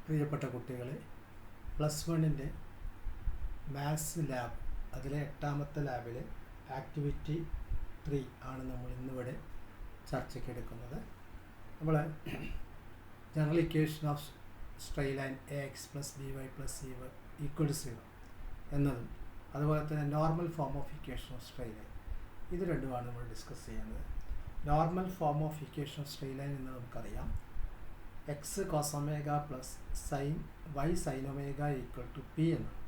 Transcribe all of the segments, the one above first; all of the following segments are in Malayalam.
പ്രിയപ്പെട്ട കുട്ടികളെ, +1 മാത്സ് ലാബ് അതിലെ 8ാമത്തെ ലാബിലെ ആക്ടിവിറ്റി 3 ആണ് നമ്മൾ ഇന്നിവിടെ ചർച്ചയ്ക്ക് എടുക്കുന്നത്. നമ്മൾ general equation of straight line ax + by + c = 0 എന്നതും അതുപോലെ തന്നെ normal form of equation of straight line, ഇത് രണ്ടുമാണ് നമ്മൾ ഡിസ്കസ് ചെയ്യുന്നത്. Normal form of equation of straight line എന്ന് നമുക്കറിയാം, x cos omega plus sin y sin omega = p എന്നാണ്.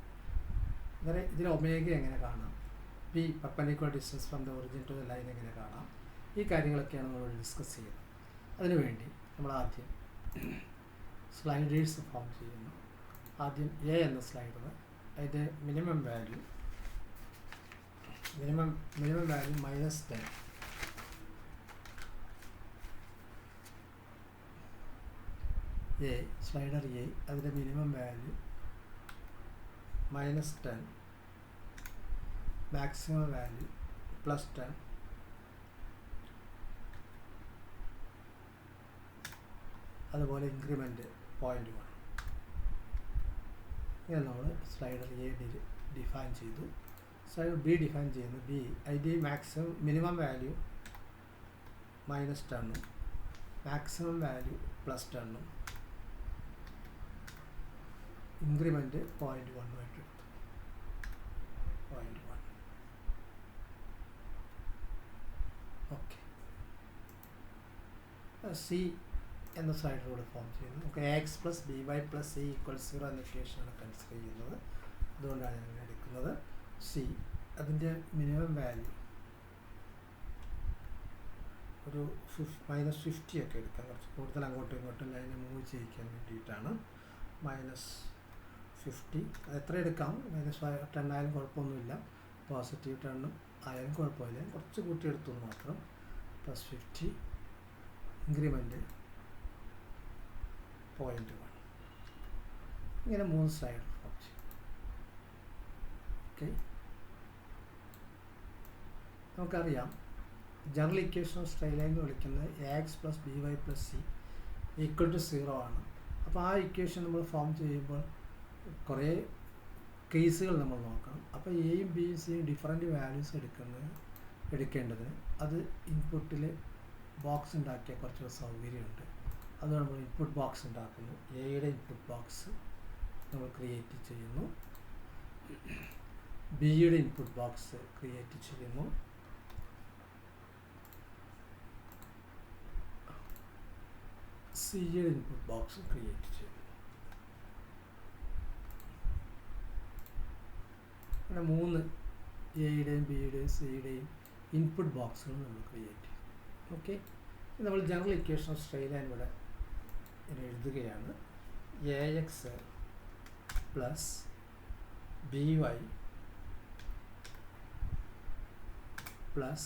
ഇതിൽ ഒമേഗ എങ്ങനെ കാണാം, p perpendicular distance from the origin to the line എങ്ങനെ കാണാം, ഈ കാര്യങ്ങളൊക്കെയാണ് നമ്മൾ ഡിസ്കസ് ചെയ്യുന്നത്. അതിനുവേണ്ടി നമ്മൾ ആദ്യം സ്ലൈഡേഴ്സ് ഫോം ചെയ്യുന്നു. ആദ്യം എ എന്ന സ്ലൈഡർ, അതിൻ്റെ minimum value -10, A slider A, അതിൻ്റെ മിനിമം വാല്യൂ -10, മാക്സിമം വാല്യൂ +10, അതുപോലെ ഇൻക്രിമെൻറ്റ് 0.1. ഇങ്ങനെ നമ്മൾ സ്ലൈഡർ എ ഡിഫൈൻ ചെയ്തു. സ്ലൈഡർ ബി ഡിഫൈൻ ചെയ്യുന്നു. ബി അതിൻ്റെ minimum value -10, maximum value +10, increment 0.1 ആയിട്ട് എടുത്തു. 0.1. ഓക്കെ. സി എന്ന സ്ലൈഡറോട് ഫോം ചെയ്യുന്നു. നമുക്ക് ax + by + c = 0 എന്ന ഇക്വേഷനാണ് കൺസിഡർ ചെയ്യുന്നത്. അതുകൊണ്ടാണ് ഞാൻ എടുക്കുന്നത്. സി അതിൻ്റെ മിനിമം വാല്യൂ ഒരു -50 ഒക്കെ എടുക്കാം, കുറച്ച് കൂടുതൽ അങ്ങോട്ടും ഇങ്ങോട്ടും ലൈനെ മൂവ് ചെയ്യിക്കാൻ വേണ്ടിയിട്ടാണ്. -50 അത് എത്ര എടുക്കാം, -10 ആയാലും കുഴപ്പമൊന്നുമില്ല, +10 ആയാലും കുഴപ്പമില്ല, കുറച്ച് കൂട്ടിയെടുത്തു മാത്രം. +50, ഇൻക്രിമെൻറ്റ് 0.1. ഇങ്ങനെ 3 സ്ലൈഡ് ഫോം ചെയ്യും. ഓക്കെ. നമുക്കറിയാം general equation of straight line എന്ന് വിളിക്കുന്നത് ax + by + c = 0 ആണ്. അപ്പോൾ ആ ഇക്വേഷൻ നമ്മൾ ഫോം ചെയ്യുമ്പോൾ കുറേ കേസുകൾ നമ്മൾ നോക്കണം. അപ്പോൾ എയും ബിയും സിയും ഡിഫറൻറ്റ് വാല്യൂസ് എടുക്കേണ്ടതിന് അത് ഇൻപുട്ടിൽ ബോക്സ് ഉണ്ടാക്കിയ കുറച്ച് സൗകര്യമുണ്ട്. അത് നമ്മൾ ഇൻപുട്ട് ബോക്സ് ഉണ്ടാക്കുന്നു. എയുടെ ഇൻപുട്ട് ബോക്സ് നമ്മൾ ക്രിയേറ്റ് ചെയ്യുന്നു, ബിയുടെ ഇൻപുട്ട് ബോക്സ് ക്രിയേറ്റ് ചെയ്യുന്നു, സിയുടെ ഇൻപുട്ട് ബോക്സ് ക്രിയേറ്റ് ചെയ്യുന്നു. അങ്ങനെ 3 എയുടെയും ബിയുടെയും സിയുടെയും ഇൻപുട്ട് ബോക്സുകൾ നമ്മൾ ക്രിയേറ്റ് ചെയ്യും. ഓക്കെ. നമ്മൾ general equation of straight line ഇവിടെ എഴുതുകയാണ്. ax + by +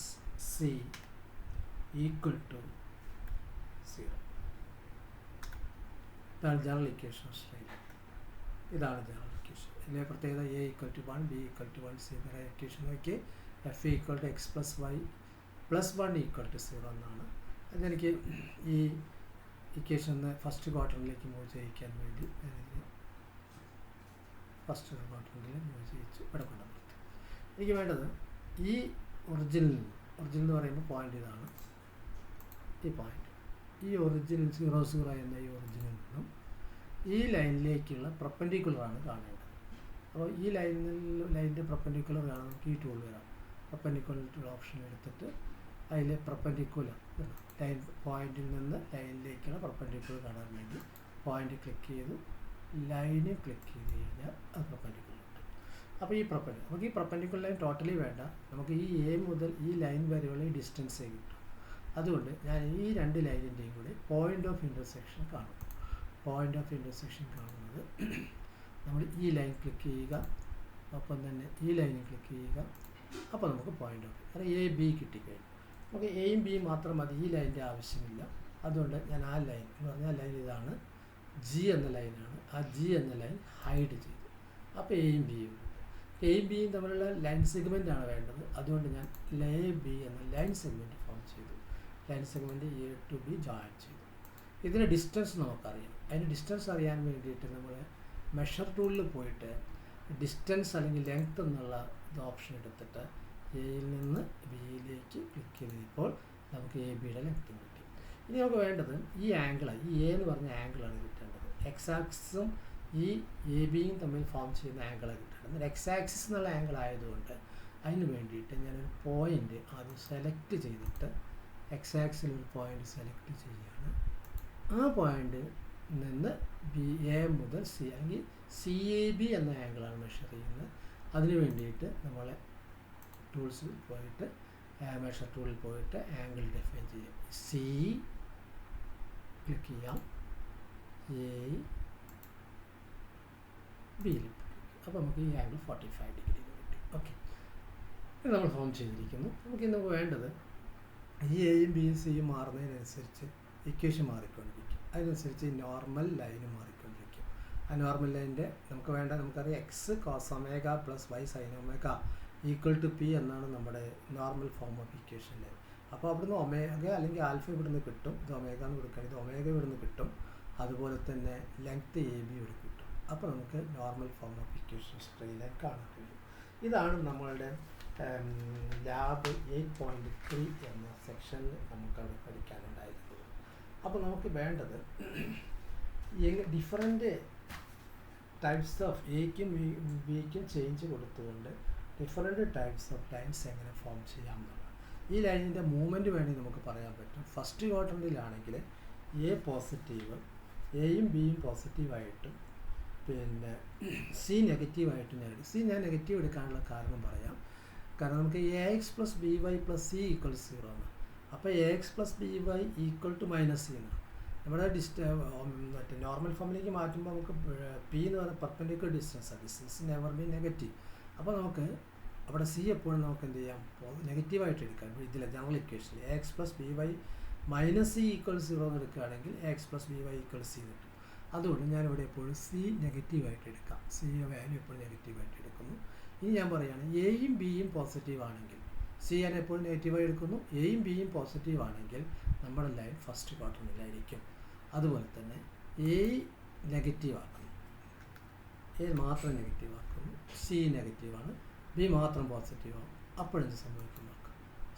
c = 0. ഇതാണ് general equation of straight line. ഇതാണ് ജനറൽ ഇക്വേഷൻ. ഇതിലെ പ്രത്യേകത a = 1, b = 1, c എന്ന ഇക്വേഷൻ നോക്കി f = x + y + 1 = 0 എന്നാണ്. അതെനിക്ക് ഈ ഇക്വേഷൻ ഫസ്റ്റ് ക്വാഡ്രന്റിലേക്ക് മൂവ് ചെയ്യിക്കാൻ വേണ്ടി ഞാനിത് ഫസ്റ്റ് ക്വാഡ്രന്റിൽ മൂവ് ചെയ്യിച്ച് ഇവിടെ കൊണ്ടുവന്നു. എനിക്ക് വേണ്ടത് ഈ ഒറിജിൻ എന്ന് പറയുമ്പോൾ പോയിൻ്റ് ഇതാണ്, ഈ പോയിൻ്റ്, ഈ ഒറിജിൻ 0 എന്ന ഈ ഒറിജിനിൽ നിന്നും ഈ ലൈനിലേക്കുള്ള പ്രപ്പൻഡിക്കുലറാണ് കാണേണ്ടത്. അപ്പോൾ ഈ ലൈനിൻ്റെ പ്രപ്പൻഡിക്കുലർ കാണാൻ നമുക്ക് ഈ ടൂൾ വരാം. പ്രപ്പൻഡിക്കുലർ ഓപ്ഷൻ എടുത്തിട്ട് അതിൽ പ്രപ്പൻഡിക്കുലർ ലൈൻ പോയിന്റിൽ നിന്ന് ലൈനിലേക്കുള്ള പ്രപ്പൻഡിക്കുലർ കാണാൻ വേണ്ടി പോയിന്റ് ക്ലിക്ക് ചെയ്ത് ലൈന് ക്ലിക്ക് ചെയ്ത് കഴിഞ്ഞാൽ അത് പ്രപ്പൻഡിക്കുലർ ഉണ്ട്. അപ്പോൾ നമുക്ക് ഈ പ്രപ്പൻഡിക്കുലർ ലൈൻ ടോട്ടലി വേണ്ട, നമുക്ക് ഈ എ മുതൽ ഈ ലൈൻ വരെയുള്ള ഈ ഡിസ്റ്റൻസേ കിട്ടും. അതുകൊണ്ട് ഞാൻ ഈ 2 ലൈനിൻ്റെയും കൂടി പോയിൻ്റ് ഓഫ് ഇൻ്റർസെക്ഷൻ കാണും. പോയിൻ്റ് ഓഫ് ഇൻ്റർസെക്ഷൻ കാണുന്നത് നമ്മൾ ഈ ലൈൻ ക്ലിക്ക് ചെയ്യുക, ഒപ്പം തന്നെ ഈ ലൈനിൽ ക്ലിക്ക് ചെയ്യുക. അപ്പോൾ നമുക്ക് പോയിൻ്റ് ഓഫ്, കാരണം എ ബി കിട്ടിക്കഴിഞ്ഞു. നമുക്ക് എയും ബിയും മാത്രം മതി, ഈ ലൈനിൻ്റെ ആവശ്യമില്ല. അതുകൊണ്ട് ഞാൻ ആ ലൈൻ എന്ന് പറഞ്ഞാൽ ലൈൻ ഇതാണ്, ജി എന്ന ലൈനാണ്. ആ ജി എന്ന ലൈൻ ഹൈഡ് ചെയ്തു. അപ്പോൾ എയും ബിയും തമ്മിലുള്ള ലൈൻ സെഗ്മെൻ്റ് ആണ് വേണ്ടത്. അതുകൊണ്ട് ഞാൻ എ ബി എന്ന ലൈൻ സെഗ്മെൻറ്റ് ഫോം ചെയ്തു. Line segment A to B join ചെയ്തു. ഇതിന് ഡിസ്റ്റൻസ് നമുക്കറിയാം. അതിന് ഡിസ്റ്റൻസ് അറിയാൻ വേണ്ടിയിട്ട് നമ്മൾ മെഷർ ടൂളിൽ പോയിട്ട് ഡിസ്റ്റൻസ് അല്ലെങ്കിൽ ലെങ്ത് എന്നുള്ള ഓപ്ഷൻ എടുത്തിട്ട് എയിൽ നിന്ന് ബിയിലേക്ക് ക്ലിക്ക് ചെയ്തപ്പോൾ നമുക്ക് എ ബിയുടെ ലെങ്ത് കിട്ടി. ഇനി നമുക്ക് വേണ്ടത് ഈ ആംഗിൾ, ഈ എ എന്ന് പറഞ്ഞ ആംഗിളാണ് കിട്ടേണ്ടത്. എക്സ് ആക്സിസും ഈ എ ബിയും തമ്മിൽ ഫോം ചെയ്യുന്ന ആംഗിളാണ് കിട്ടേണ്ടത്. എക്സ് ആക്സിസ് എന്നുള്ള ആംഗിൾ ആയതുകൊണ്ട് അതിന് വേണ്ടിയിട്ട് ഞാനൊരു പോയിൻ്റ് ആദ്യം സെലക്ട് ചെയ്തിട്ട് എക്സ് ആക്സിൽ ഒരു പോയിൻ്റ് സെലക്ട് ചെയ്യുകയാണ്. ആ പോയിൻ്റ് നിന്ന് ബി എ മുതൽ സി അല്ലെങ്കിൽ സി എ ബി എന്ന ആംഗിളാണ് മെഷർ ചെയ്യുന്നത്. അതിന് വേണ്ടിയിട്ട് നമ്മൾ ടൂൾസിൽ പോയിട്ട് മെഷർ ടൂളിൽ പോയിട്ട് ആംഗിൾ ഡിഫൈൻ ചെയ്യാം. സി ക്ലിക്ക് ചെയ്യാം, എ ബിയിൽ. അപ്പോൾ നമുക്ക് ഈ ആംഗിൾ 45 ഡിഗ്രി കിട്ടി. ഓക്കെ, ഇത് നമ്മൾ ഫോം ചെയ്തിരിക്കുന്നു. നമുക്കിന്ന് വേണ്ടത് ഈ എയും ബിയും സിയും മാറുന്നതിനനുസരിച്ച് ഇക്വേഷൻ മാറിക്കൊണ്ടിരിക്കും. അതിനനുസരിച്ച് നോർമൽ ലൈന് മാറിക്കൊണ്ടിരിക്കും. ആ നോർമൽ ലൈനിൻ്റെ നമുക്കറിയാം x cos omega plus y sine omega equal to p എന്നാണ് നമ്മുടെ normal form of equation line. അപ്പോൾ അവിടുന്ന് ഒമേഗ അല്ലെങ്കിൽ ആൽഫ ഇവിടുന്ന് കിട്ടും, ഇത് ഒമേഗ എന്ന് കൊടുക്കണം, ഇത് ഒമേഗ ഇവിടുന്ന് കിട്ടും, അതുപോലെ തന്നെ ലെങ്ത് എ ബി ഇവിടെ കിട്ടും. അപ്പോൾ നമുക്ക് normal form of equation straight line കാണാൻ കഴിയും. ഇതാണ് നമ്മളുടെ ലാബ് 8.3 എന്ന സെക്ഷനിൽ നമുക്കവിടെ പഠിക്കാനുണ്ടായിരുന്നത്. അപ്പോൾ നമുക്ക് വേണ്ടത് ഡിഫറൻറ്റ് ടൈപ്സ് ഓഫ് എക്കും ബിക്കും ചേഞ്ച് കൊടുത്തുകൊണ്ട് ഡിഫറൻറ്റ് ടൈപ്സ് ഓഫ് ലൈൻസ് എങ്ങനെ ഫോം ചെയ്യാമെന്നുള്ളത്. ഈ ലൈനിൻ്റെ മൂവ്മെൻറ്റ് വേണമെങ്കിൽ നമുക്ക് പറയാൻ പറ്റും. ഫസ്റ്റ് ക്വാഡ്രൻറ്റിലാണെങ്കിൽ എ പോസിറ്റീവ്, എയും ബിയും പോസിറ്റീവായിട്ടും പിന്നെ സി നെഗറ്റീവായിട്ടും ഞാൻ എടുക്കും. സി ഞാൻ നെഗറ്റീവ് എടുക്കാനുള്ള കാരണം പറയാം. കാരണം നമുക്ക് a x plus b y plus c equal 0 ആണ്. അപ്പോൾ a x plus b y equal to -c ആണ്. നമ്മുടെ മറ്റേ നോർമൽ ഫോമിലേക്ക് മാറ്റുമ്പോൾ നമുക്ക് പി എന്ന് പറയുന്ന പെർപെൻഡിക്കുലർ ഡിസ്റ്റൻസാണ്. Distance never be negative. അപ്പോൾ നമുക്ക് അവിടെ സി എപ്പോഴും നമുക്ക് എന്ത് ചെയ്യാം, നെഗറ്റീവായിട്ട് എടുക്കാം. ഇതിലെ general equation a x plus b y -c equal 0 എന്ന് എടുക്കുകയാണെങ്കിൽ a x plus b y equal c കിട്ടും. അതുകൊണ്ട് ഞാനിവിടെ എപ്പോഴും സി നെഗറ്റീവായിട്ട് എടുക്കാം. സിയുടെ വാല്യൂ എപ്പോഴും നെഗറ്റീവായിട്ട് എടുക്കുന്നു. ഇനി ഞാൻ പറയുകയാണ് എയും ബിയും പോസിറ്റീവ് ആണെങ്കിൽ സി ഞാൻ എപ്പോഴും നെഗറ്റീവായി എടുക്കുന്നു. എയും ബിയും പോസിറ്റീവ് ആണെങ്കിൽ നമ്മുടെ ലൈൻ ഫസ്റ്റ് ക്വാഡ്രന്റിലായിരിക്കും. അതുപോലെ തന്നെ എ നെഗറ്റീവ് ആക്കുന്നു, എ മാത്രം നെഗറ്റീവ് ആക്കുന്നു, സി നെഗറ്റീവാണ്, ബി മാത്രം പോസിറ്റീവാണ്. അപ്പോഴെന്ത് സംഭവിക്കും നോക്കാം,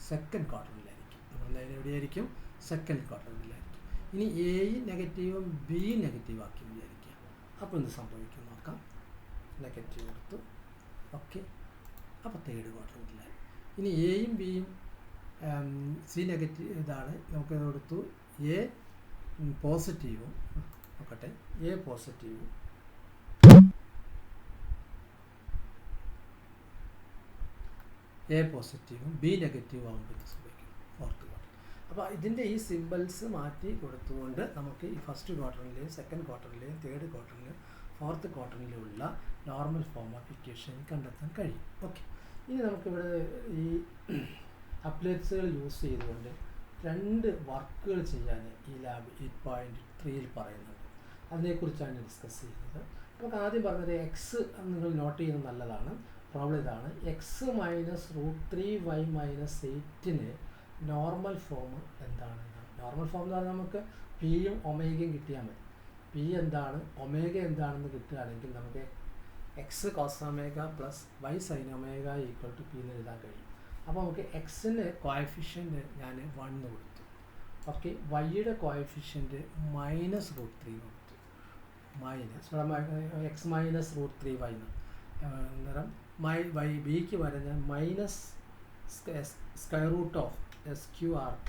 സെക്കൻഡ് ക്വാഡ്രന്റിലായിരിക്കും. നമ്മുടെ ലൈൻ എവിടെയായിരിക്കും, സെക്കൻഡ് ക്വാഡ്രന്റിലായിരിക്കും. ഇനി എ നെഗറ്റീവും ബി നെഗറ്റീവ് ആക്കി വിചാരിക്കുക. അപ്പോൾ എന്ത് സംഭവിക്കും നോക്കാം, നെഗറ്റീവ് എടുത്തു. ഓക്കെ, അപ്പോൾ തേർഡ് ക്വാഡ്രന്റിലായി. ഇനി എയും ബിയും സി നെഗറ്റീവ് ഇതാണ്, നമുക്കത് കൊടുത്തു. എ പോസിറ്റീവും നോക്കട്ടെ, എ പോസിറ്റീവും ബി നെഗറ്റീവ് ആകുമ്പോൾ സംഭവിക്കും ഫോർത്ത് ക്വാർട്ടർ. അപ്പോൾ ഇതിൻ്റെ ഈ സിമ്പിൾസ് മാറ്റി കൊടുത്തുകൊണ്ട് നമുക്ക് ഈ ഫസ്റ്റ് ക്വാർട്ടറിലെയും സെക്കൻഡ് ക്വാർട്ടറിലെയും തേർഡ് ക്വാർട്ടറിലെയും ഫോർത്ത് ക്വാർട്ടറിലുള്ള നോർമൽ ഫോം ഓഫ് ഇക്വേഷൻ കണ്ടെത്താൻ കഴിയും. ഓക്കെ, ഇനി നമുക്കിവിടെ ഈ അപ്ലൈറ്റ്സുകൾ യൂസ് ചെയ്തുകൊണ്ട് 2 വർക്കുകൾ ചെയ്യാൻ ഈ ലാബ് 8.3 പറയുന്നുണ്ട്. അതിനെക്കുറിച്ചാണ് ഡിസ്കസ് ചെയ്യുന്നത്. നമുക്ക് ആദ്യം പറഞ്ഞത് എക്സ് നിങ്ങൾ നോട്ട് ചെയ്യുന്നത് നല്ലതാണ്. പ്രോബ്ലം ഇതാണ്, എക്സ് -√3y - 8 നോർമൽ ഫോം എന്താണ്? നോർമൽ ഫോം എന്ന് പറഞ്ഞാൽ നമുക്ക് പിയും ഒമേഗയും കിട്ടിയാൽ മതി. പി എന്താണ്, ഒമേഗ എന്താണെന്ന് കിട്ടുകയാണെങ്കിൽ നമുക്ക് x cos omega plus y sine omega equal to p എന്ന് എഴുതാൻ കഴിയും. അപ്പോൾ നമുക്ക് എക്സിൻ്റെ കോഎഫിഷ്യൻറ്റ് ഞാൻ 1 കൊടുത്തു. ഓക്കെ, വൈയുടെ കോഎഫിഷ്യൻറ്റ് -√3 കൊടുത്തു. എക്സ് -√3y അന്നേരം വൈ ബിക്ക് വരഞ്ഞാൽ -√SQRT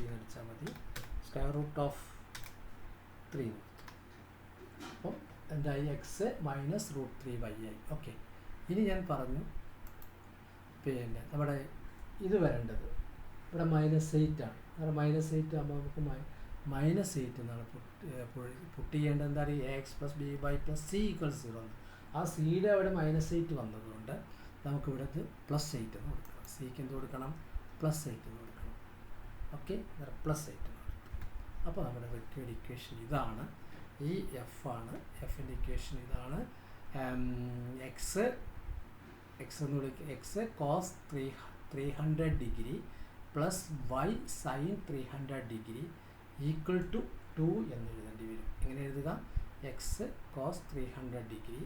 എന്ന് അടിച്ചാൽ മതി. √3 അപ്പം എന്തായി, എക്സ് -√3y ആയി. ഓക്കെ, ഇനി ഞാൻ പറഞ്ഞു പിന്നെ നമ്മുടെ ഇത് വരേണ്ടത് ഇവിടെ -8 ആണ്. കാരണം -8 ആകുമ്പോൾ നമുക്ക് -8 എന്നാണ് പുട്ട് ചെയ്യേണ്ടത്. എന്താ പറയുക, a x plus b y plus c equal 0 ആണ്. ആ സിയുടെ അവിടെ -8 വന്നതുകൊണ്ട് നമുക്കിവിടെ +8 എന്ന് കൊടുക്കണം. സിക്ക് എന്ത് കൊടുക്കണം, +8 എന്ന് കൊടുക്കണം. ഓക്കെ, +8 എന്ന് കൊടുക്കണം. അപ്പോൾ നമ്മുടെ റിക്വയർഡ് ഇക്വേഷൻ ഇതാണ്. ഈ എഫ് ആണ്, എഫിൻ്റെ ഇക്വേഷൻ ഇതാണ്. എക്സ് എന്ന് വിളിക്കുക, x cos 300 degree plus y sine 300 degree equal to 2 എന്ന് എഴുതേണ്ടി വരും. എങ്ങനെ എഴുതുക, x cos 300 degree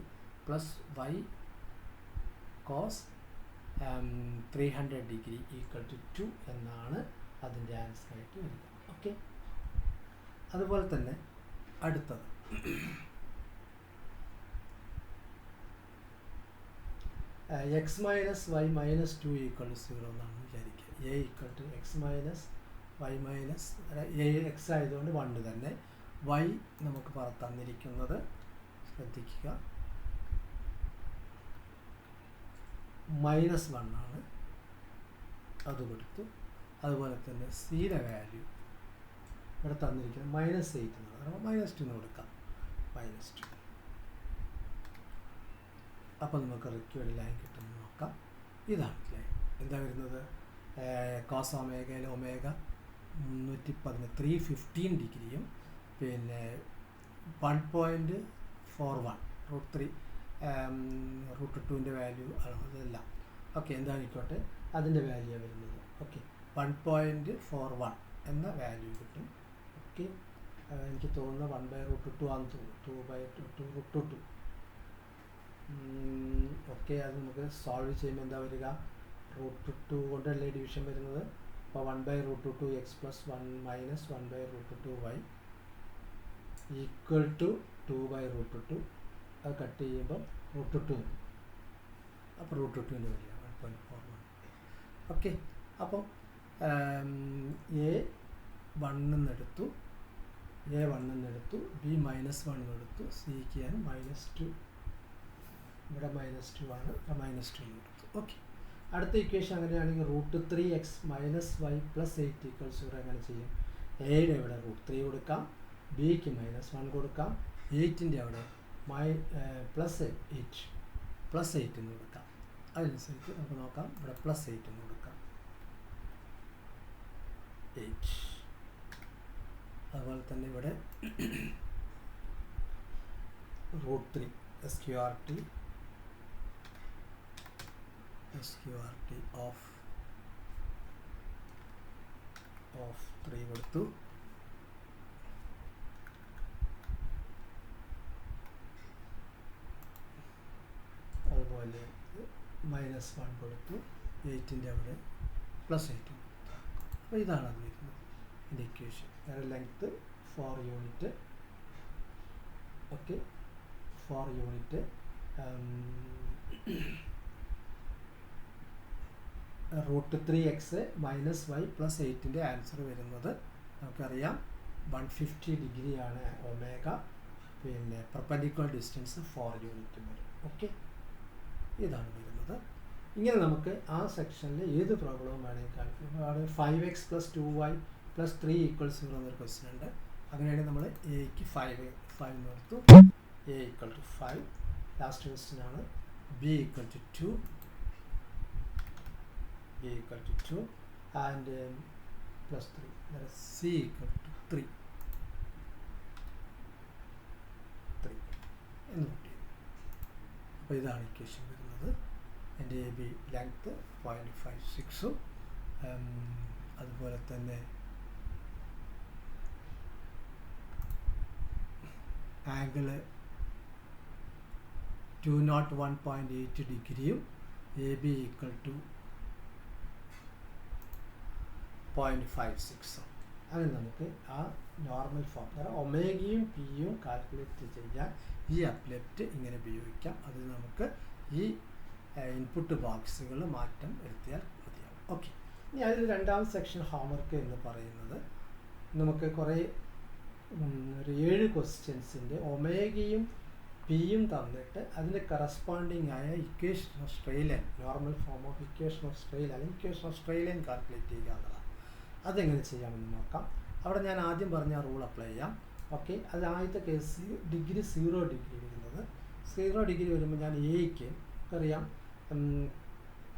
plus y cos 300 degree equal to 2 എന്നാണ് അതിൻ്റെ ആൻസറായിട്ട് വരിക. ഓക്കെ, അതുപോലെ തന്നെ അടുത്തത് x minus y minus 2 equal to 0 എന്നാണ് വിചാരിക്കുക. A equal to x minus y minus a x ആയതുകൊണ്ട് 1 തന്നെ, വൈ നമുക്ക് തന്നിരിക്കുന്നത് ശ്രദ്ധിക്കുക -1 ആണ്, അത് കൊടുത്തു. അതുപോലെ തന്നെ സിയുടെ വാല്യൂ ഇവിടെ തന്നിരിക്കുന്നത് -8 എന്നാണ്, -2 എന്ന് കൊടുക്കാം, -2. അപ്പോൾ നമുക്ക് റിക്വയർഡ് ലൈൻ കിട്ടുമെന്ന് നോക്കാം. ഇതാണ് ലൈൻ. എന്താ വരുന്നത്? കോസ് ഒമേഗയിൽ ഒമേഗ 315 ഡിഗ്രിയും പിന്നെ 1.41 √3 വാല്യൂ അതെല്ലാം ഓക്കെ എന്തായിക്കോട്ടെ അതിൻ്റെ വാല്യൂ വരുന്നത്. ഓക്കെ, 1.41 എന്ന വാല്യൂ കിട്ടും. ഓക്കെ, എനിക്ക് തോന്നുന്നത് 1/√2 ആണെന്ന് തോന്നുന്നു, 2/2 ഓക്കെ. അത് നമുക്ക് സോൾവ് ചെയ്യുമ്പോൾ എന്താ വരിക? √2 കൊണ്ടല്ലേ ഡിവിഷൻ വരുന്നത്. അപ്പോൾ 1/√2 x plus 1 minus 1/√2 y equal to 2/√2. അത് കട്ട് ചെയ്യുമ്പോൾ √2, അപ്പോൾ √2ൻ്റെ വരിക 1.41. ഓക്കെ, അപ്പം A1 എന്നെടുത്തു, B -1 എന്നെടുത്തു, സിക്ക് ഞാൻ -2, ഇവിടെ -2 ആണ്, -2 എന്നെടുത്തു. ഓക്കെ, അടുത്ത ഇക്വേഷൻ അങ്ങനെയാണെങ്കിൽ √3x മൈനസ് വൈ പ്ലസ് 8 = 0 എങ്ങനെ ചെയ്യും? എയുടെ അവിടെ √3 കൊടുക്കാം, ബിക്ക് -1 കൊടുക്കാം, 8ൻ്റെ അവിടെ +8 എന്ന് കൊടുക്കാം. അതനുസരിച്ച് നമുക്ക് നോക്കാം, ഇവിടെ +8 എന്ന് കൊടുക്കാം, 8. അതുപോലെ തന്നെ ഇവിടെ √3 SQRT ഓഫ് 3 കൊടുത്തു. അതുപോലെ -1 കൊടുത്തു, 8ൻ്റെ അവിടെ +8 കൊടുത്തു. അപ്പോൾ ഇതാണ് അത് വരുന്നത് ഇതിൻ്റെ ഇക്വേഷൻ. വേറെ length 4 unit. Okay, 4 unit. √3x minus y plus 8ൻ്റെ ആൻസർ വരുന്നത് നമുക്കറിയാം 150 ഡിഗ്രിയാണ് ഒമേഗ, പിന്നെ പെർപെൻഡിക്കുലർ ഡിസ്റ്റൻസ് 4 യൂണിറ്റ് വരും. ഓക്കെ, ഇതാണ് വരുന്നത്. ഇങ്ങനെ നമുക്ക് ആ സെക്ഷനിൽ ഏത് പ്രോബ്ലവും വേണമെങ്കിൽ കാണിക്കും. 5x + 2y + 3 = 0 എന്നൊരു ക്വസ്റ്റ്യൻ ഉണ്ട്. അങ്ങനെയാണെങ്കിൽ നമ്മൾ എക്ക് 5 കൊടുത്തു, a = 5. ലാസ്റ്റ് ക്വസ്റ്റ്യൻ ആണ് b = 2 and +3, c = 3 എന്ന് കിട്ടി. അപ്പോൾ ഇതാണ് ഇക്വേഷൻ വരുന്നത്. എൻ്റെ എ ബി ലെങ്ത്ത് 0.56ഉം അതുപോലെ തന്നെ ആംഗിള് 201.8 ഡിഗ്രിയും എ ബി = 0.56ഉം. അങ്ങനെ നമുക്ക് ആ നോർമൽ ഫോം, കാരണം ഒമേഗയും പിയും കാൽക്കുലേറ്റ് ചെയ്യാൻ ഈ അപ്ലെറ്റ് ഇങ്ങനെ ഉപയോഗിക്കാം. അതിൽ നമുക്ക് ഈ ഇൻപുട്ട് ബോക്സുകൾ മാറ്റം വരുത്തിയാൽ മതിയാവും. ഓക്കെ, ഇനി അതിൽ രണ്ടാമത്തെ സെക്ഷൻ ഹോംവർക്ക് എന്ന് പറയുന്നത് നമുക്ക് കുറേ ഒരു 7 ക്വസ്റ്റ്യൻസിൻ്റെ ഒമേഗയും പിയും തന്നിട്ട് അതിൻ്റെ കറസ്പോണ്ടിങ് ആയ equation of straight line, normal form of equation of straight line അല്ലെങ്കിൽ equation of straight line calculate ചെയ്യുക എന്നുള്ളതാണ്. അതെങ്ങനെ ചെയ്യാമെന്ന് നോക്കാം. അവിടെ ഞാൻ ആദ്യം പറഞ്ഞ റൂൾ അപ്ലൈ ചെയ്യാം. ഓക്കെ, അത് ആദ്യത്തെ കേസ് ഡിഗ്രി 0 ഡിഗ്രി വരുന്നത്. 0 ഡിഗ്രി വരുമ്പോൾ ഞാൻ എക്ക് അറിയാം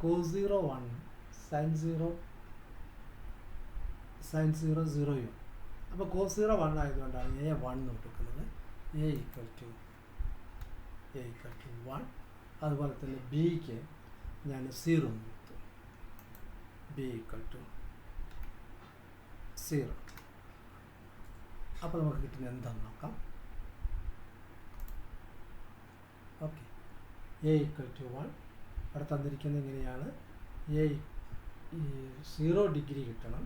cos 0 1 sin 0 0. അപ്പോൾ cos 0 1 ആയതുകൊണ്ടാണ് a 1 എന്ന് കൊടുക്കുന്നത്. a = 1. അതുപോലെ തന്നെ ബിക്ക് ഞാൻ 0 എന്ന് കൊടുത്തു, b = 0. അപ്പോൾ നമുക്ക് കിട്ടുന്നത് എന്താണെന്ന് നോക്കാം. A equal to 1. അവിടെ തന്നിരിക്കുന്നത് ഇങ്ങനെയാണ്, എ 0 ഡിഗ്രി കിട്ടണം,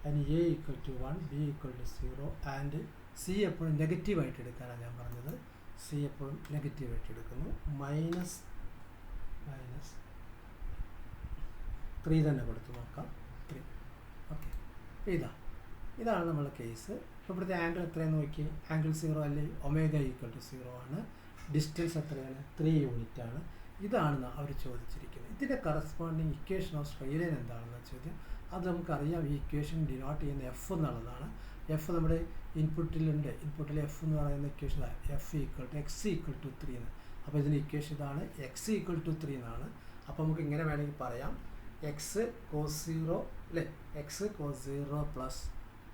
അതിന് a equal to 1, b equal to 0 and c എപ്പോഴും നെഗറ്റീവായിട്ട് എടുക്കാനാണ് ഞാൻ പറഞ്ഞത്. സി എപ്പോഴും നെഗറ്റീവായിട്ട് എടുക്കുന്നു. മൈനസ് 3 തന്നെ കൊടുത്ത് നോക്കാം. 3. ഓക്കെ, ഇതാണ് നമ്മുടെ കേസ്. ഇപ്പോൾ ഇവിടുത്തെ ആംഗിൾ എത്രയാണെന്ന് നോക്കി. ആംഗിൾ 0 അല്ലേ, ഒമേഗ ഈക്വൽ ടു 0 ആണ്. ഡിസ്റ്റൻസ് എത്രയാണ്? 3 യൂണിറ്റ് ആണ്. ഇതാണ് അവർ ചോദിച്ചിരിക്കുന്നത്. ഇതിൻ്റെ corresponding equation of straight line എന്താണെന്ന് ചോദ്യം. അത് നമുക്കറിയാം, ഈ ഇക്വേഷൻ ഡിനോട്ട് ചെയ്യുന്ന എഫ് എന്നുള്ളതാണ്. എഫ് നമ്മുടെ ഇൻപുട്ടിലുണ്ട്. ഇൻപുട്ടിൽ എഫ് എന്ന് പറയുന്ന equation F equal to x equal to 3 എന്ന്. അപ്പോൾ ഇതിൻ്റെ ഇക്വേഷൻ ഇതാണ്, എക്സ് ഈക്വൽ ടു 3 എന്നാണ്. അപ്പോൾ നമുക്ക് ഇങ്ങനെ വേണമെങ്കിൽ പറയാം, എക്സ് കോസ് 0 അല്ലേ, x cos 0 plus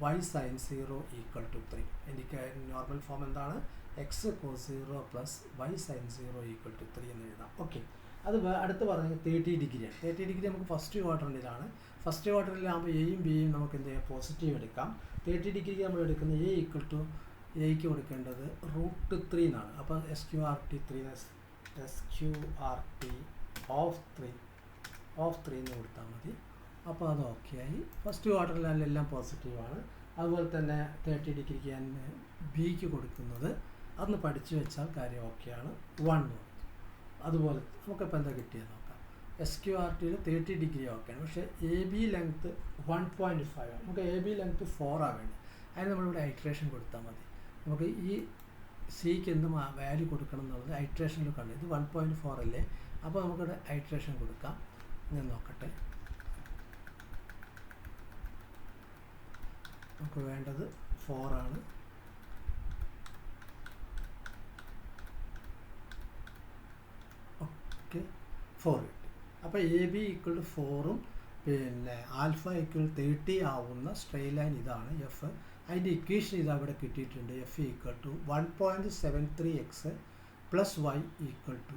y sine 0 equal to 3. എനിക്ക് നോർമൽ ഫോം എന്താണ്? X cos 0 plus y sine 0 equal to 3 എന്ന് എഴുതാം. ഓക്കെ, അത് അടുത്ത് പറഞ്ഞത് 30 ഡിഗ്രിയാണ്. 30 ഡിഗ്രി നമുക്ക് ഫസ്റ്റ് ക്വാഡ്രൻറ്റിലാണ്. ഫസ്റ്റ് ക്വാഡ്രൻറ്റിലാകുമ്പോൾ എയും ബിയും നമുക്ക് എന്ത് ചെയ്യാം? പോസിറ്റീവ് എടുക്കാം. 30 ഡിഗ്രിക്ക് നമ്മൾ എടുക്കുന്നത് എ ഈക്വൽ ടു എയ്ക്ക് കൊടുക്കേണ്ടത് √3 എന്നാണ്. അപ്പോൾ SQRT 3 ഓഫ് 3 എന്ന് കൊടുത്താൽ മതി. അപ്പോൾ അത് ഓക്കെ ആയി. ഫസ്റ്റ് ക്വാർട്ടറിലെല്ലാം പോസിറ്റീവാണ്. അതുപോലെ തന്നെ 30 ഡിഗ്രിക്ക് ഞാൻ ബിക്ക് കൊടുക്കുന്നത് അതൊന്ന് പഠിച്ചു വെച്ചാൽ കാര്യം ഓക്കെയാണ്. 1 കൊടുത്തു. അതുപോലെ നമുക്കിപ്പോൾ എന്താ കിട്ടിയെന്ന് നോക്കാം. SQRTയിൽ 30 ഡിഗ്രി ഓക്കെയാണ്. പക്ഷേ എ ബി ലെങ്ത്ത് 1.5 ആണ്. നമുക്ക് എ ബി ലെങ്ത്ത് 4 ആവേണ്ടത്. അതിന് നമ്മളിവിടെ ഐട്രേഷൻ കൊടുത്താൽ മതി. നമുക്ക് ഈ സിക്ക് എന്ത് വാല്യൂ കൊടുക്കണം എന്നുള്ളത് ഐട്രേഷനിൽ കണ്ടു. ഇത് 1.4 അല്ലേ, അപ്പോൾ നമുക്കിവിടെ ഐട്രേഷൻ കൊടുക്കാം. ഞാൻ നോക്കട്ടെ. നമുക്ക് വേണ്ടത് 4 ആണ്. ഓക്കെ, 4 കിട്ടി. അപ്പോൾ എ ബി ഈക്വൽ ടു 4ഉം പിന്നെ ആൽഫ ഈക്വൽ 30 ആവുന്ന സ്ട്രെയിറ്റ് ലൈൻ ഇതാണ് എഫ്. അതിൻ്റെ ഇക്വേഷൻ ഇത് അവിടെ കിട്ടിയിട്ടുണ്ട്. F equal to 1.73x plus y equal to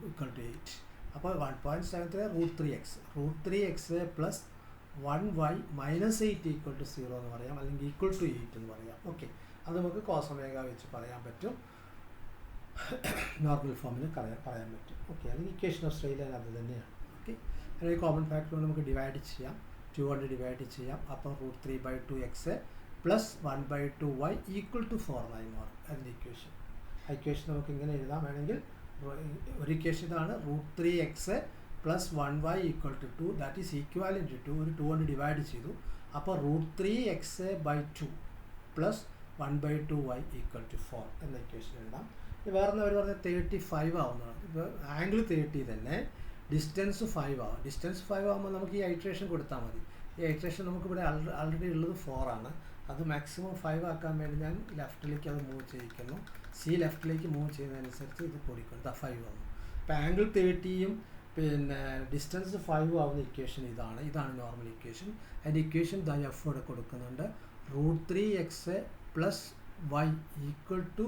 8. അപ്പോൾ 1.73 √3x plus 1y minus 8 equal to 0 എന്ന് പറയാം, അല്ലെങ്കിൽ ഈക്വൽ ടു 8 എന്ന് പറയാം. ഓക്കെ, അത് നമുക്ക് കോസ് ഒമേഗ വെച്ച് പറയാൻ പറ്റും, നോർമൽ ഫോമിൽ പറയാൻ പറ്റും. ഓക്കെ, അല്ലെങ്കിൽ ഇക്വേഷൻ ഓഫ് സ്ട്രെയിറ്റ് ലൈൻ അത് തന്നെയാണ്. ഓക്കെ, അല്ലെങ്കിൽ കോമൺ ഫാക്ടർ നമുക്ക് ഡിവൈഡ് ചെയ്യാം, 2 കൊണ്ട് ഡിവൈഡ് ചെയ്യാം. അപ്പോൾ √3/2x plus 1/2y equal to 4 ആയി മാറും. അതിൻ്റെ ഇക്വേഷൻ നമുക്ക് ഇങ്ങനെ എഴുതാം. വേണമെങ്കിൽ ഒരു ഇക്വേഷൻ ഇതാണ്, √3x plus 1y equal to 2, that is equivalent to 2 കൊണ്ട് ഡിവൈഡ് ചെയ്തു. അപ്പോൾ √3x/2 plus 1/2y equal to 4 എന്ന ഇക്വേഷൻ എഴുതാം. വേറെ അവർ പറഞ്ഞാൽ 35 ആവുന്നതാണ്. ഇപ്പോൾ ആംഗിൾ 30 തന്നെ, ഡിസ്റ്റൻസ് 5 ആവും. ഡിസ്റ്റൻസ് 5 ആകുമ്പോൾ നമുക്ക് ഈ ഐട്രേഷൻ കൊടുത്താൽ മതി. ഈ ഐട്രേഷൻ നമുക്കിവിടെ ആൾറെഡി ഉള്ളത് 4 ആണ്. അത് മാക്സിമം 5 ആക്കാൻ വേണ്ടി ഞാൻ ലെഫ്റ്റിലേക്ക് അത് മൂവ് ചെയ്യിക്കുന്നു. സി ലെഫ്റ്റിലേക്ക് മൂവ് ചെയ്യുന്നതനുസരിച്ച് ഇത് കൂടിക്കൊണ്ട് 5 ആവും. ഇപ്പോൾ ആംഗിൾ 30യും പിന്നെ ഡിസ്റ്റൻസ് 5 ആവുന്ന ഇക്വേഷൻ ഇതാണ് നോർമൽ ഇക്വേഷൻ. അതിൻ്റെ ഇക്വേഷൻ എഫ് ഇവിടെ കൊടുക്കുന്നുണ്ട്. √3x plus y equal to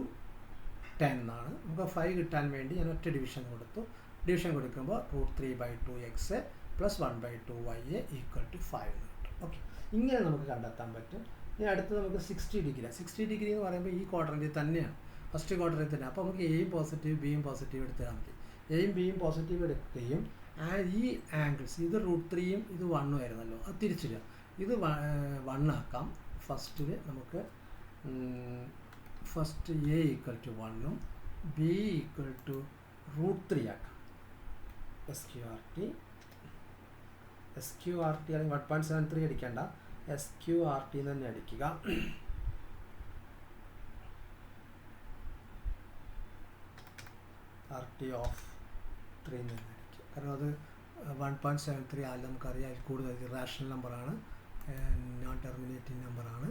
10 എന്നാണ്. നമുക്ക് 5 കിട്ടാൻ വേണ്ടി ഞാൻ ഒറ്റ ഡിവിഷൻ കൊടുത്തു. ഡിവിഷൻ കൊടുക്കുമ്പോൾ √3/2x plus 1/2y equal to 5 എന്ന് കിട്ടും. ഓക്കെ, ഇങ്ങനെ നമുക്ക് കണ്ടെത്താൻ പറ്റും. ഇനി അടുത്ത് നമുക്ക് 60 ഡിഗ്രി എന്ന് പറയുമ്പോൾ ഈ ക്വാഡ്രൻറ്റിൽ തന്നെയാണ്, ഫസ്റ്റ് ക്വാഡ്രൻറ്റിൽ തന്നെ. അപ്പോൾ നമുക്ക് എയും പോസിറ്റീവ് ബിയും പോസിറ്റീവ് എടുത്താൽ മതി. എയും ബിയും പോസിറ്റീവ് എടുക്കുകയും ഈ ആംഗിൾസ് ഇത് √3യും ഇത് 1ഉം ആയിരുന്നല്ലോ, അത് തിരിച്ചിടുക. ഇത് 1 ആക്കാം. ഫസ്റ്റിൽ നമുക്ക് ഫസ്റ്റ് എ ഈക്വൽ ടു 1ഉം ബി ഈക്വൽ ടു √3 ആക്കാം. SQRT അല്ലെങ്കിൽ 1.73 അടിക്കേണ്ട, SQRT തന്നെ അടിക്കുക. RT ഓഫ് 3 തന്നെ അടിക്കുക. കാരണം അത് 1.73 ആയാലും നമുക്കറിയാം കൂടുതൽ റാഷണൽ നമ്പറാണ്, നോൺ ടെർമിനേറ്റിംഗ് നമ്പറാണ്.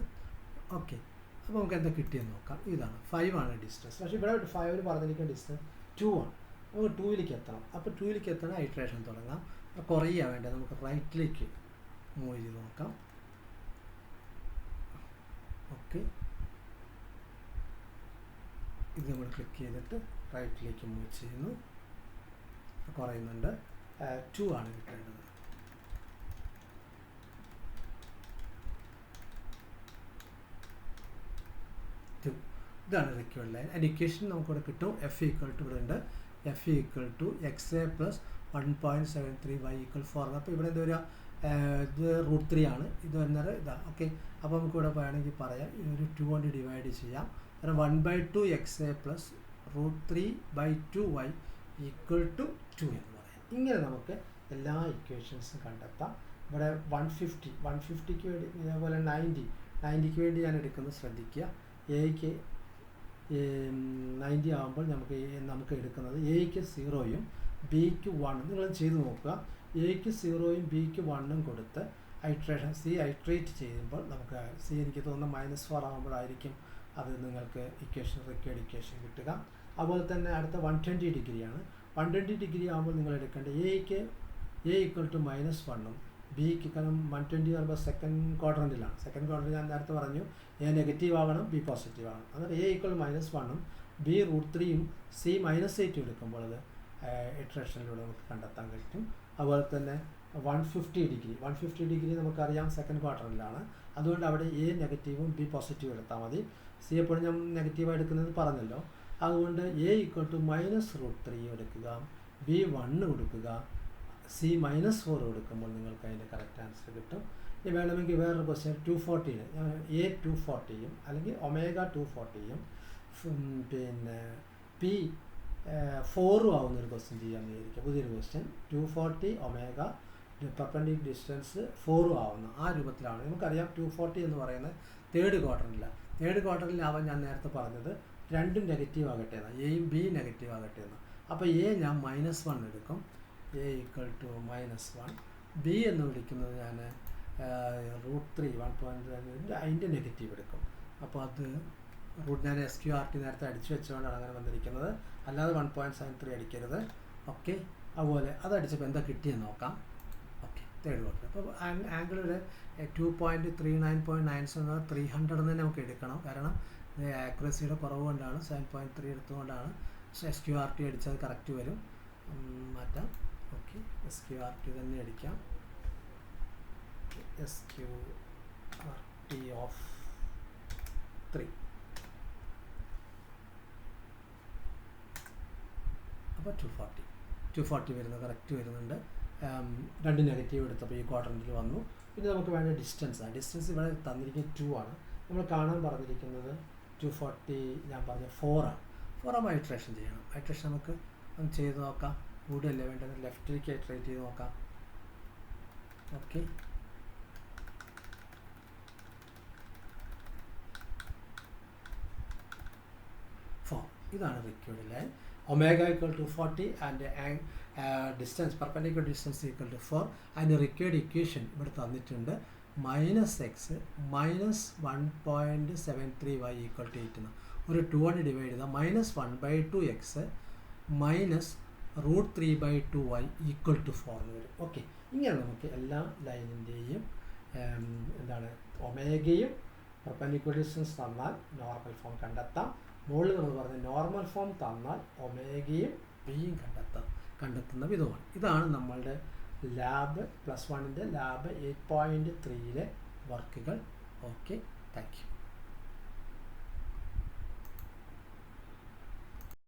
ഓക്കെ, അപ്പോൾ നമുക്ക് എന്താ കിട്ടിയെന്ന് നോക്കാം. ഇതാണ് 5 ആണ് ഡിസ്റ്റൻസ്. പക്ഷേ ഇവിടെ 5 പറഞ്ഞിരിക്കുന്ന ഡിസ്റ്റൻസ് 2 ആണ്. നമുക്ക് 2ലേക്ക് എത്തണം. അപ്പോൾ 2ലേക്ക് എത്തണം ഐട്രേഷൻ തുടങ്ങാം. കുറയുക വേണ്ടത്, നമുക്ക് റൈറ്റിലേക്ക് മൂവ് ചെയ്ത് നോക്കാം. ഓക്കെ, ഇത് നമ്മൾ ക്ലിക്ക് ചെയ്തിട്ട് റൈറ്റിലേക്ക് മൂവ് ചെയ്യുന്നു. കുറയുന്നുണ്ട്. 2 ആണ് കിട്ടേണ്ടത്. ഇതാണ് റിക്വയർഡ് ലൈൻ. അതിൻ്റെ ഇക്വേഷൻ നമുക്കിവിടെ കിട്ടും. എഫ് ഈക്വൽ ടു ഇവിടെ ഉണ്ട് F equal to x a plus 1.73 y equal 4. അപ്പോൾ ഇവിടെ എന്താ വരിക, ഇത് √3 ആണ്, ഇത് വരുന്നത് ഇതാണ്. ഓക്കെ, അപ്പോൾ നമുക്ക് ഇവിടെ വേണമെങ്കിൽ പറയാം ഇതൊരു 2 കൊണ്ട് ഡിവൈഡ് ചെയ്യാം. കാരണം 1/2 x a plus √3/2 y equal to 2 എന്ന് പറയാം. ഇങ്ങനെ നമുക്ക് എല്ലാ ഇക്വേഷൻസും കണ്ടെത്താം. ഇവിടെ 150ക്ക് വേണ്ടി, ഇതേപോലെ 90ക്ക് വേണ്ടി ഞാൻ എടുക്കുന്നത് ശ്രദ്ധിക്കുക. എക്ക് 90 ആകുമ്പോൾ നമുക്ക് എടുക്കുന്നത് എക്ക് 0യും ബിക്ക് 1. നിങ്ങൾ ചെയ്ത് നോക്കുക. എക്ക് 0യും ബിക്ക് 1ഉം കൊടുത്ത് ഐട്രേറ്റ് ചെയ്യുമ്പോൾ നമുക്ക് എനിക്ക് തോന്നുന്നു -4 ആകുമ്പോഴായിരിക്കും അത് നിങ്ങൾക്ക് റിക്വയർഡ് ഇക്വേഷൻ കിട്ടുക. അതുപോലെ തന്നെ അടുത്ത 120 ഡിഗ്രിയാണ്. 120 ഡിഗ്രി ആകുമ്പോൾ നിങ്ങൾ എടുക്കേണ്ടത് എ ഈക്വൽ ടു -1ഉം ബിക്ക്, കാരണം 120 ആകുമ്പോൾ സെക്കൻഡ് ക്വാഡ്രൻറ്റിലാണ്. സെക്കൻഡ് ക്വാഡ്രൻറ്റ് ഞാൻ നേരത്തെ പറഞ്ഞു എ നെഗറ്റീവ് ആകണം, ബി പോസിറ്റീവ് ആകണം. അന്നേരം എ ഈക്വൽ -1ഉം ബി √3യും സി -8 എടുക്കുമ്പോൾ അത് ഇറ്ററേഷനിലൂടെ നമുക്ക് കണ്ടെത്താൻ കഴിയും. അതുപോലെ തന്നെ 150 ഡിഗ്രി നമുക്കറിയാം സെക്കൻഡ് ക്വാഡ്രൻറ്റിലാണ്. അതുകൊണ്ട് അവിടെ എ നെഗറ്റീവും ബി പോസിറ്റീവ് എടുത്താൽ മതി. സി എപ്പോഴും ഞാൻ നെഗറ്റീവായി എടുക്കുന്നത് പറഞ്ഞല്ലോ. അതുകൊണ്ട് എ ഈക്വൽ ടു -√3 എടുക്കുക, ബി 1 കൊടുക്കുക, സി -4 കൊടുക്കുമ്പോൾ നിങ്ങൾക്ക് അതിൻ്റെ കറക്റ്റ് ആൻസർ കിട്ടും. ഇനി വേണമെങ്കിൽ വേറൊരു ക്വസ്റ്റ്യൻ 240 എ 240യും അല്ലെങ്കിൽ ഒമേഗ 240യും പിന്നെ പി 4 ആവുന്നൊരു ക്വസ്റ്റ്യൻ ചെയ്യാമെന്ന് വിചാരിക്കുക. പുതിയൊരു ക്വസ്റ്റ്യൻ 240 ഒമേഗ പെർപെൻഡിക്കുലർ ഡിസ്റ്റൻസ് 4 ആവുന്ന ആ രൂപത്തിലാണ്. നമുക്കറിയാം 240 എന്ന് പറയുന്നത് തേർഡ് ക്വാർട്ടറിലാവാൻ ഞാൻ നേരത്തെ പറഞ്ഞത് രണ്ടും നെഗറ്റീവ് ആകട്ടെ എന്നാണ്, എയും ബി നെഗറ്റീവ് ആകട്ടെ എന്ന്. അപ്പോൾ എ ഞാൻ -1 എടുക്കും, എ ഈക്വൽ ടു -1. ബി എന്ന് വിളിക്കുന്നത് ഞാൻ √3 1.5 അതിൻ്റെ നെഗറ്റീവ് എടുക്കും. അപ്പോൾ അത് ഞാൻ SQRT നേരത്തെ അടിച്ചു വെച്ചുകൊണ്ടാണ് അങ്ങനെ വന്നിരിക്കുന്നത്, അല്ലാതെ 1.73 അടിക്കരുത്. ഓക്കെ, അതുപോലെ അതടിച്ചപ്പോൾ എന്താ കിട്ടിയെന്ന് നോക്കാം. Okay, third quarter. അപ്പോൾ ആംഗിളിൽ 2.39.97 300 തന്നെ നമുക്ക് എടുക്കണം. കാരണം ആക്യുറസിയുടെ കുറവ് കൊണ്ടാണ് 7.3 എടുത്തുകൊണ്ടാണ് SQRT അടിച്ചത് കറക്റ്റ് വരും. മാറ്റാം. ഓക്കെ, SQRT തന്നെ അടിക്കാം. SQRT of 3. അപ്പോൾ 240 വരുന്നത് കറക്റ്റ് വരുന്നുണ്ട്. രണ്ട് നെഗറ്റീവ് എടുത്തപ്പോൾ ഈ ക്വാഡ്രൻറ്റിൽ വന്നു. പിന്നെ നമുക്ക് വേണ്ട ഡിസ്റ്റൻസ് ഇവിടെ തന്നിരിക്കുന്നത് 2 ആണ്. നമ്മൾ കാണാൻ പറഞ്ഞിരിക്കുന്നത് 240 ഞാൻ പറഞ്ഞ 4 ആണ്. 4 ആകുമ്പോൾ ഐട്രേഷൻ ചെയ്യണം. ഐട്രേഷൻ നമുക്ക് ഒന്ന് ചെയ്ത് നോക്കാം. കൂടെയല്ലേ വേണ്ടത്, ലെഫ്റ്റിലേക്ക് ഐട്രേറ്റ് ചെയ്ത് നോക്കാം. ഓക്കെ, ഇതാണ് required line. Omega equal to 40 and distance perpendicular distance equal to 4. അതിൻ്റെ റിക്വയർഡ് ഇക്വേഷൻ ഇവിടെ തന്നിട്ടുണ്ട്. -x -1.73 y ഈക്വൽ ടു 8 എന്ന്. ഒരു 2 കൊണ്ട് ഡിവൈഡ് ചെയ്താൽ -1/2x -√3/2 y ഈക്വൽ ടു 4 എന്ന് വരും. ഓക്കെ, ഇങ്ങനെ നമുക്ക് എല്ലാ ലൈനിൻ്റെയും എന്താണ് ഒമേഗയും പെർപെൻഡിക്കുലർ ഡിസ്റ്റൻസ് തന്നാൽ നോർമൽ ഫോം കണ്ടെത്താം. മുകളിൽ നമ്മൾ പറഞ്ഞ നോർമൽ ഫോം തന്നാൽ ഒമേഗയും ബിയും കണ്ടെത്തുന്ന വിധമാണ്. ഇതാണ് നമ്മളുടെ ലാബ് +1 ലാബ് 8.3 വർക്കുകൾ. Okay, thank you.